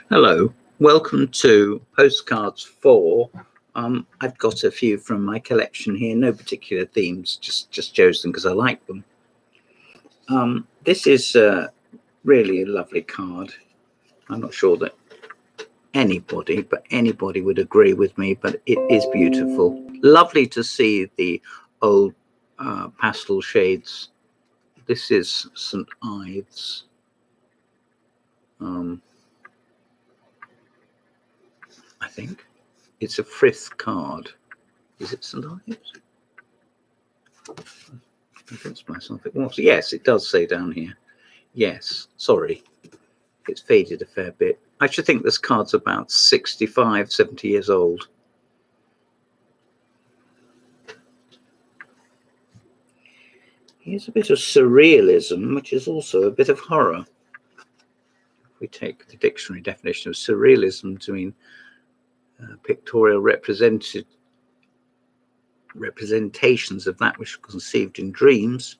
Hello, welcome to Postcards 4. I've got a few from my collection here, no particular themes, just chose them because I like them. This is really a lovely card. I'm not sure that anybody would agree with me, but it is beautiful. Lovely to see the old pastel shades. This is St. Ives. I think it's a Frith card. Is it St. Ives? I convinced myself it was. Yes, it does say down here. Yes, sorry. It's faded a fair bit. I should think this card's about 65, 70 years old. Here's a bit of surrealism, which is also a bit of horror. If we take the dictionary definition of surrealism to mean pictorial representations of that which was conceived in dreams,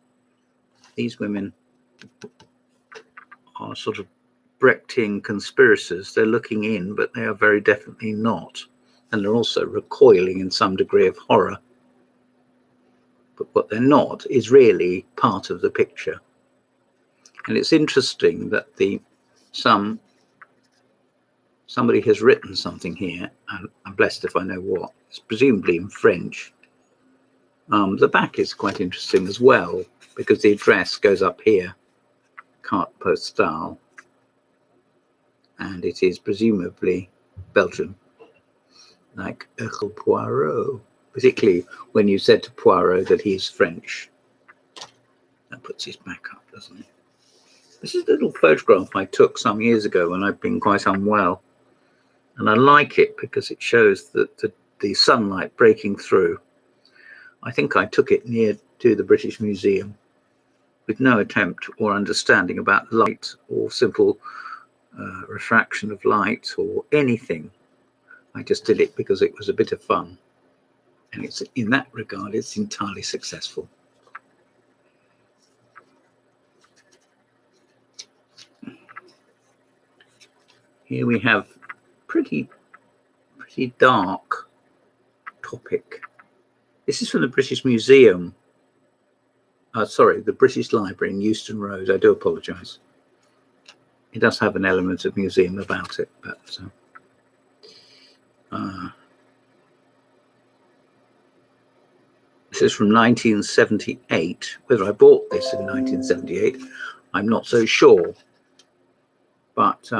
these women are sort of Brechtian conspirators. They're looking in, but they are very definitely not. And they're also recoiling in some degree of horror. But what they're not is really part of the picture. And it's interesting that somebody has written something here, and I'm blessed if I know what. It's presumably in French. The back is quite interesting as well, because the address goes up here, carte postale, and it is presumably Belgium, like Hercule Poirot, particularly when you said to Poirot that he's French. That puts his back up, doesn't it? This is a little photograph I took some years ago when I'd been quite unwell, and I like it because it shows that the sunlight breaking through. I think I took it near to the British Museum with no attempt or understanding about light or simple refraction of light or anything. I just did it because it was a bit of fun, and it's in that regard it's entirely successful. Here we have pretty dark topic. This is from the British Museum. Sorry, the British Library in Euston Road. I do apologise. It does have an element of museum about it, but this is from 1978. Whether I bought this in 1978, I'm not so sure. But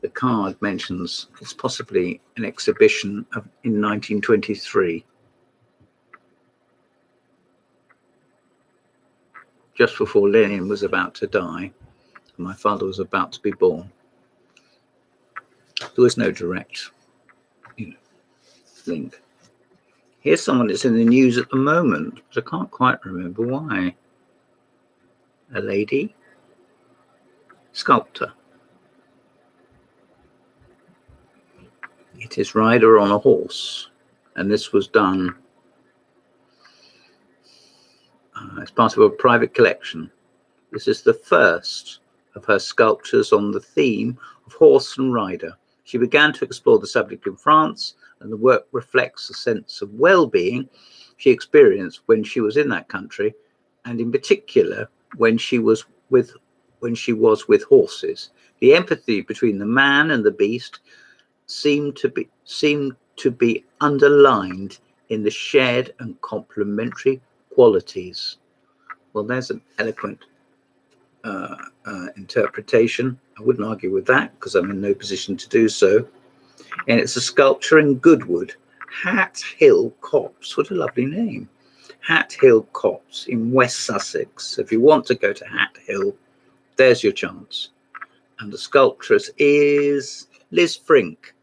the card mentions it's possibly an exhibition in 1923. Just before Lenin was about to die, and my father was about to be born. There was no direct, link. Here's someone that's in the news at the moment, but I can't quite remember why. A lady, sculptor. It is rider on a horse, and this was done as part of a private collection. This is the first of her sculptures on the theme of horse and rider. She began to explore the subject in France, and the work reflects a sense of well-being she experienced when she was in that country, and in particular when she was with horses. The empathy between the man and the beast seemed to be underlined in the shared and complementary qualities. Well, there's an eloquent interpretation. I wouldn't argue with that because I'm in no position to do so. And it's a sculpture in Goodwood, Hat Hill Copse. What a lovely name. Hat Hill Copse in West Sussex. If you want to go to Hat Hill, there's your chance. And the sculptress is Liz Frink,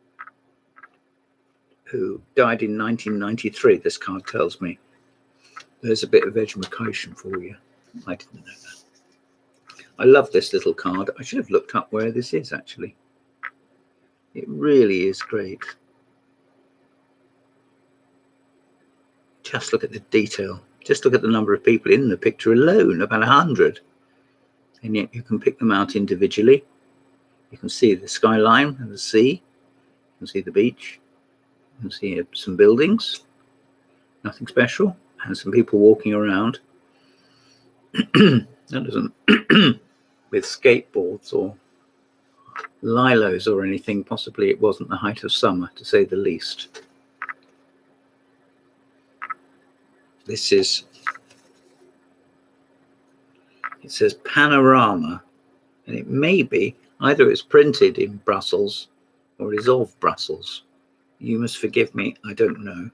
who died in 1993, this card tells me. There's a bit of education for you. I didn't know that. I love this little card. I should have looked up where this is, actually. It really is great. Just look at the detail. Just look at the number of people in the picture alone, about 100. And yet you can pick them out individually. You can see the skyline and the sea. You can see the beach. You can see some buildings. Nothing special. And some people walking around. That doesn't with skateboards or lilos or anything. Possibly it wasn't the height of summer, to say the least. This is, it says Panorama, and it may be either it's printed in Brussels or it is of Brussels. You must forgive me, I don't know.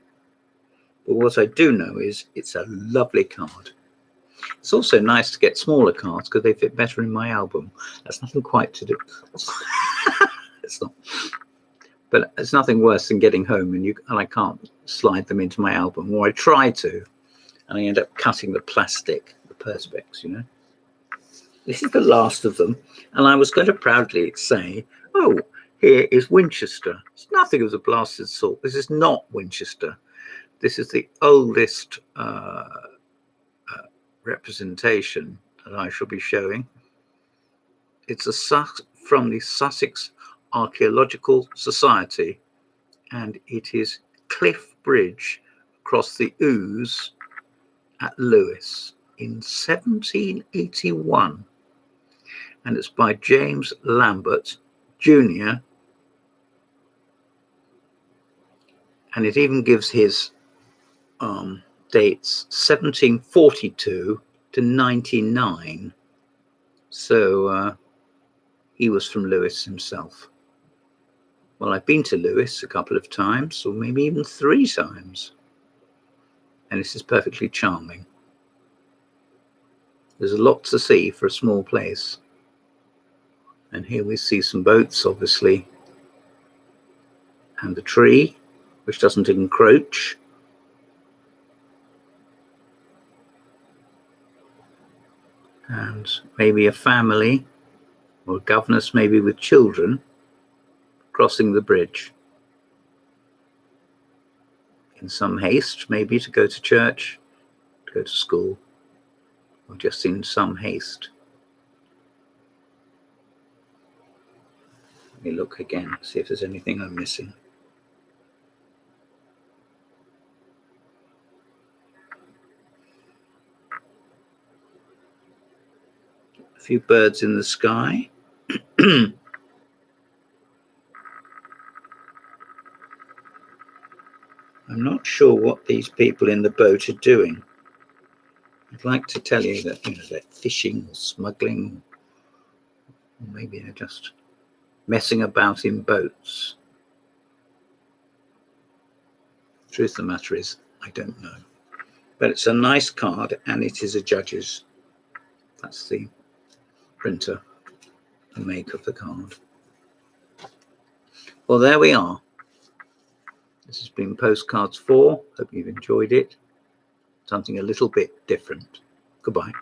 But what I do know is it's a lovely card. It's also nice to get smaller cards because they fit better in my album. That's nothing quite to do. It's not. But it's nothing worse than getting home and I can't slide them into my album, or I try to, and I end up cutting the plastic, the perspex, you know. This is the last of them, and I was going to proudly say, oh, here is Winchester. It's nothing of the blasted sort. This is not Winchester. This is the oldest representation that I shall be showing. It's from the Sussex Archaeological Society, and it is Cliff Bridge across the Ouse at Lewes in 1781, and it's by James Lambert Jr., and it even gives his dates 1742 to 99. So he was from Lewes himself. Well, I've been to Lewes a couple of times, or maybe even 3 times, and this is perfectly charming. There's a lot to see for a small place. And here we see some boats, obviously, and the tree, which doesn't encroach. And maybe a family or a governess, maybe with children, crossing the bridge in some haste, maybe to go to church, to go to school, or just in some haste. Let me look again, see if there's anything I'm missing. A few birds in the sky. I'm not sure what these people in the boat are doing. I'd like to tell you that, you know, they're fishing or smuggling, or maybe they're just messing about in boats. Truth of the matter is, I don't know. But it's a nice card, and it is a judge's. That's the printer, the make of the card. Well, there we are. This has been Postcards 4. Hope you've enjoyed it. Something a little bit different. Goodbye.